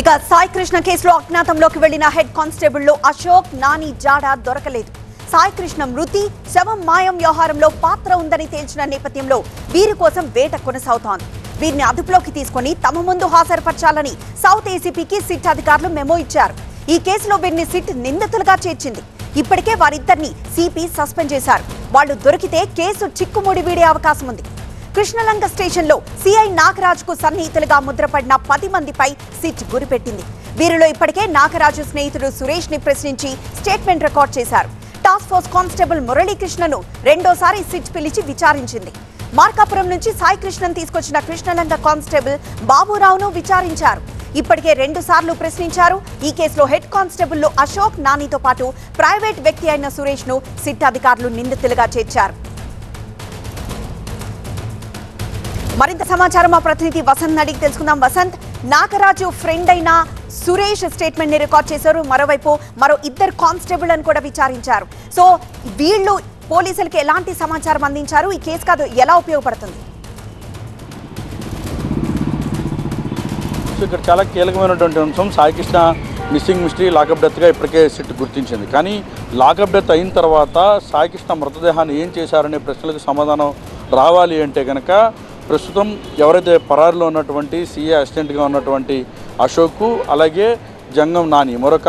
ఇక సాయి కృష్ణ కేసులో అజ్ఞాతంలోకి వెళ్లిన హెడ్ కానిస్టేబుల్ అశోక్ నాని జాడ దొరకలేదు. సాయి కృష్ణ మృతి, శవం మాయం వ్యవహారంలో పాత్ర ఉందని తేల్చిన నేపథ్యంలో వీరి కోసం వేట కొనసాగుతోంది. వీరిని అదుపులోకి తీసుకుని తమ ముందు హాజరుపరచాలని సౌత్ ఏసీపీకి సిట్ అధికారులు మెమో ఇచ్చారు. ఈ కేసులో వీరిని సిట్ నిందితులుగా చేర్చింది. ఇప్పటికే వారిద్దరిని సిపి సస్పెండ్ చేశారు. వాళ్లు దొరికితే కేసు చిక్కుముడి వీడే అవకాశం ఉంది. కృష్ణలంక స్టేషన్లో సిఐ నాగరాజుకు సన్నిహితులుగా ముద్రపడిన 10 మందిపై సిట్ గురిపెట్టింది. వీరిలో ఇప్పటికే నాగరాజు స్నేహితుడు సురేష్ ని ప్రశ్నించి స్టేట్మెంట్ రికార్డ్ చేశారు. టాస్క్ ఫోర్స్ కానిస్టేబుల్ మురళీకృష్ణను రెండోసారి సిట్ పిలిచి విచారించింది. మార్కాపురం నుంచి సాయి కృష్ణను తీసుకొచ్చిన కృష్ణలంక కానిస్టేబుల్ బాబురావును విచారించారు. ఇప్పటికే 2 సార్లు ప్రశ్నించారు. ఈ కేసులో హెడ్ కానిస్టేబుల్ అశోక్ నానితో పాటు ప్రైవేట్ వ్యక్తి అయిన సురేష్ ను సిట్ అధికారులు నిందితులుగా చేర్చారు. మరింత సమాచారం మా ప్రతినిధి వసంత్ అడిగి తెలుసుకుందాం. వసంత్, నాగరాజు ఫ్రెండ్ అయిన సురేష్ స్టేట్మెంట్ ని రికార్డ్ చేశారు. మరోవైపు మరో 2 కానిస్టేబుల్ అని కూడా విచారించారు. సో వీళ్ళు పోలీసులకు ఎలాంటి సమాచారం అందించారు? ఈ కేసు కాదు ఎలా ఉపయోగపడుతుంది? ఇక్కడ చాలా కీలకమైనటువంటి అంశం Sai Krishna missing mystery lockup డెత్గా ఇప్పటికే సిట్ గుర్తించింది. కానీ లాకప్ డెత్ అయిన తర్వాత సాయి కృష్ణ మృతదేహాన్ని ఏం చేశారనే ప్రశ్నలకు సమాధానం రావాలి అంటే కనుక ప్రస్తుతం ఎవరైతే పరారులో ఉన్నటువంటి సిఏ అసిస్టెంట్గా ఉన్నటువంటి అశోక్, అలాగే జంగం నాని మరొక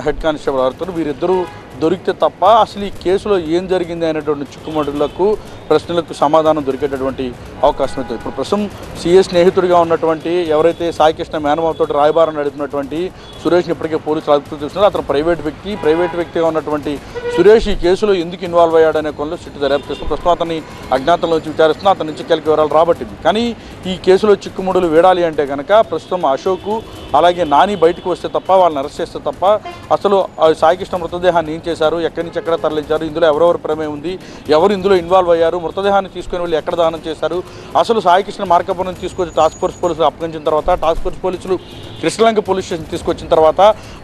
హెడ్ కానిస్టేబుల్ అవుతారు, వీరిద్దరూ దొరికితే తప్ప అసలు ఈ కేసులో ఏం జరిగింది అనేటువంటి చిక్కుముడులకు ప్రశ్నలకు సమాధానం దొరికేటటువంటి అవకాశం అవుతుంది. ఇప్పుడు ప్రస్తుతం సిఏ స్నేహితుడిగా ఉన్నటువంటి ఎవరైతే సాయి కృష్ణ మేనమావతో రాయబారం నడుపుతున్నటువంటి సురేష్ని ఇప్పటికే పోలీసులు అదుపులో తీసుకున్నారు. అతను ప్రైవేట్ వ్యక్తిగా ఉన్నటువంటి సురేష్ ఈ కేసులో ఎందుకు ఇన్వాల్వ్ అయ్యాడనే కొనలో సిట్టు దర్యాప్తు చేస్తూ ప్రస్తుతం అతన్ని అజ్ఞాతంలోంచి విచారిస్తున్నా. అతని నుంచి కీలక వివరాలు రాబట్టింది. కానీ ఈ కేసులో చిక్కుముడులు వేడాలి అంటే కనుక ప్రస్తుతం అశోక్ అలాగే నాని బయటకు వస్తే తప్ప, వాళ్ళని అరెస్ట్ చేస్తే తప్ప అసలు సాయి కృష్ణ మృతదేహాన్ని ఏం చేశారు, ఎక్కడి నుంచి ఎక్కడ తరలించారు, ఇందులో ఎవరెవరి ప్రమేయం ఉంది, ఎవరు ఇందులో ఇన్వాల్వ్ అయ్యారు, మృతదేహాన్ని తీసుకుని వెళ్ళి ఎక్కడ దహనం చేశారు, అసలు సాయి కృష్ణ మార్కాపురం నుంచి తీసుకొచ్చి టాస్క్ ఫోర్స్ పోలీసులు అప్పగించిన తర్వాత టాస్క్ ఫోర్స్ పోలీసులు కృష్ణలంక పోలీస్ స్టేషన్ తీసుకొచ్చిన తర్వాత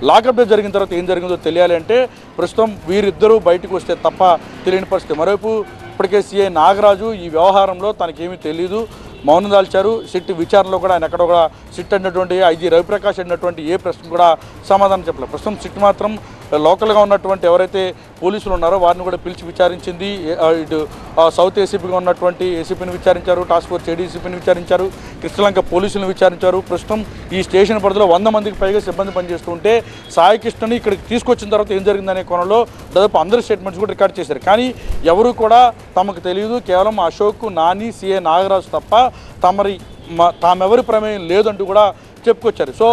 లాకప్ డెత్ జరిగిన తర్వాత ఏం జరిగిందో తెలియాలి అంటే ప్రస్తుతం వీరిద్దరూ బయటకు వస్తే తప్ప తెలియని పరిస్థితి. మరోవైపు ఇప్పటికే సిఐ నాగరాజు ఈ వ్యవహారంలో తనకేమీ తెలియదు, మౌనం దాల్చారు. సిట్ విచారణలో కూడా ఆయన ఎక్కడ కూడా సిట్ అన్నటువంటి ఐజీ రవిప్రకాష్ అన్నటువంటి ఏ ప్రశ్న కూడా సమాధానం చెప్పలేదు. ప్రస్తుతం సిట్ మాత్రం లోకల్గా ఉన్నటువంటి ఎవరైతే పోలీసులు ఉన్నారో వారిని కూడా పిలిచి విచారించింది. ఇటు సౌత్ ఏసీపీగా ఉన్నటువంటి ఏసీపీని విచారించారు, టాస్క్ ఫోర్స్ ఏడీసీపీని విచారించారు, కృష్ణలంక పోలీసులను విచారించారు. ప్రస్తుతం ఈ స్టేషన్ పరిధిలో 100 మందికి పైగా సిబ్బంది పనిచేస్తుంటే సాయి కృష్ణని ఇక్కడికి తీసుకొచ్చిన తర్వాత ఏం జరిగిందనే కోణంలో దాదాపు అందరి స్టేట్మెంట్స్ కూడా రికార్డ్ చేశారు. కానీ ఎవరు కూడా తమకు తెలియదు, కేవలం అశోక్, నాని, సిఏ నాగరాజు తప్ప తామెవరి ప్రమేయం లేదంటూ కూడా చెప్పుకొచ్చారు. సో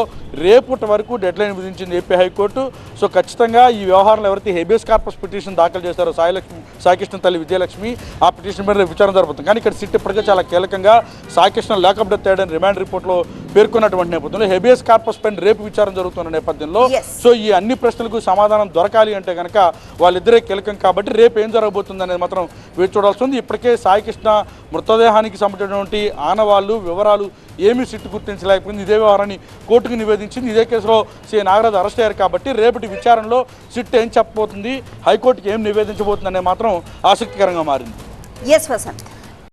రేపటి వరకు డెడ్లైన్ విధించింది ఏపీ హైకోర్టు. సో ఖచ్చితంగా ఈ వ్యవహారంలో ఎవరైతే హెబియస్ కార్పస్ పిటిషన్ దాఖలు చేశారో సాయి కృష్ణ తల్లి విజయలక్ష్మి, ఆ పిటిషన్ మీద విచారణ జరుగుతుంది. కానీ ఇక్కడ సిట్ ఇప్పటికే చాలా కీలకంగా సాయి కృష్ణ లాకప్ డెత్ అయ్యాడని రిమాండ్ రిపోర్ట్లో పేర్కొన్నటువంటి నేపథ్యంలో హెబియస్ కార్పస్ పైన రేపు విచారణ జరుగుతున్న నేపథ్యంలో సో ఈ అన్ని ప్రశ్నలకు సమాధానం దొరకాలి అంటే కనుక వాళ్ళిద్దరే కీలకం కాబట్టి రేపు ఏం జరగబోతుంది అనేది మాత్రం వేచి చూడాల్సి ఉంది. ఇప్పటికే సాయి కృష్ణ మృతదేహానికి సంబంధించినటువంటి ఆనవాళ్లు, వివరాలు ఏమీ సిట్ గుర్తించలేకపోయింది. ఇదే వ్యవహారాన్ని కోర్టుకు నివేదించింది. ఇదే కేసులో సిఐ నాగరాజు అరెస్ట్ అయ్యారు కాబట్టి రేపటి విచారణలో సిట్ ఏం చెప్పబోతుంది, హైకోర్టుకి ఏం నివేదించబోతుంది అనేది మాత్రం ఆసక్తికరంగా మారింది. ఎస్ వసంత్.